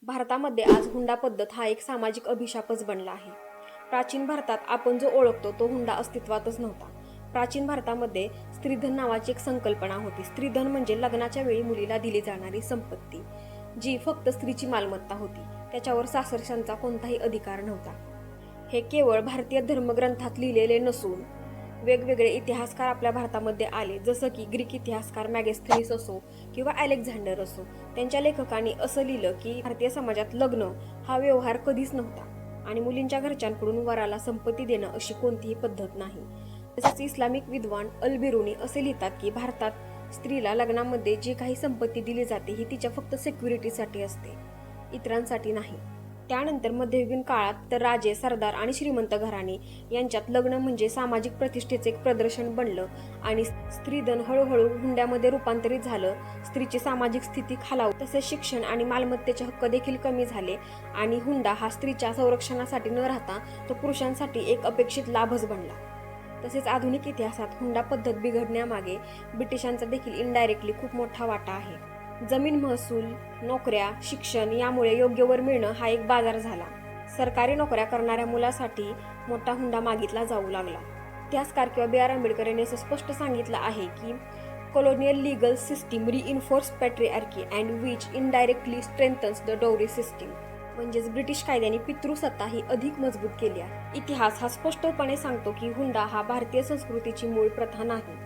भारतामध्ये आज हुंडा पद्धत हा एक सामाजिक अभिशापच बनला आहे। प्राचीन भारतात आपण जो ओळखतो तो हुंडा अस्तित्वातच नव्हता। प्राचीन भारतामध्ये स्त्रीधन नावाची एक संकल्पना होती। स्त्रीधन म्हणजे लग्नाच्या वेळी मुलीला दिली जाणारी संपत्ती, जी फक्त स्त्रीची मालमत्ता होती, त्याच्यावर सासरच्यांचा कोणताही अधिकार नव्हता। हे केवळ भारतीय धर्मग्रंथात लिहिलेले नसून वेगवेगळे इतिहासकार आपल्या भारतामध्ये आले, जसं की ग्रीक इतिहासकार मॅगेस्थनीस असो किंवा अलेक्झांडर असो। त्यांच्या लेखकांनी असं लिहिलं की भारतीय समाजात लग्न हा व्यवहार कधीच नव्हता आणि मुलींच्या घरच्यांकडून वराला संपत्ती देणं अशी कोणतीही पद्धत नाही। तसेच इस्लामिक विद्वान अल बिरुनी असे लिहितात की भारतात स्त्रीला लग्नामध्ये जी काही संपत्ती दिली जाते ही तिच्या फक्त सिक्युरिटीसाठी असते, इतरांसाठी नाही। त्यानंतर मध्ययुगीन काळात तर राजे, सरदार आणि श्रीमंत घराणे यांच्यात लग्न म्हणजे सामाजिक प्रतिष्ठेचे एक प्रदर्शन बनलं आणि स्त्रीधन हळूहळू हुंड्यामध्ये रूपांतरित झालं। स्त्रीची सामाजिक स्थिती खालावली, तसेच शिक्षण आणि मालमत्तेचे हक्क देखील कमी झाले आणि हुंडा हा स्त्रीच्या संरक्षणासाठी न राहता तो पुरुषांसाठी एक अपेक्षित लाभच बनला। तसेच आधुनिक इतिहासात हुंडा पद्धत बिघडण्यामागे ब्रिटिशांचा देखील इनडायरेक्टली खूप मोठा वाटा आहे। जमीन, महसूल, नोकऱ्या, शिक्षण यामुळे योग्य वर मिळणं हा एक बाजार झाला। सरकारी नोकऱ्या करणाऱ्या मुलासाठी मोठा हुंडा मागितला जाऊ लागला। इतिहासकार किंवा बी आर आंबेडकर यांनी असं स्पष्ट सांगितलं आहे की colonial legal system reinforced patriarchy and which indirectly strengthens the dowry system. म्हणजेच ब्रिटिश कायद्याने पितृसत्ता ही अधिक मजबूत केली आहे। इतिहास हा स्पष्टपणे सांगतो की हुंडा हा भारतीय संस्कृतीची मूळ प्रथा नाही।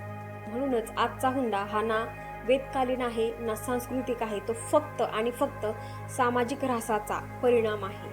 म्हणूनच आजचा हुंडा हा ना वेदकालीन आहे ना सांस्कृतिक आहे, तो फक्त आणि फक्त सामाजिक ऱ्हासाचा परिणाम आहे।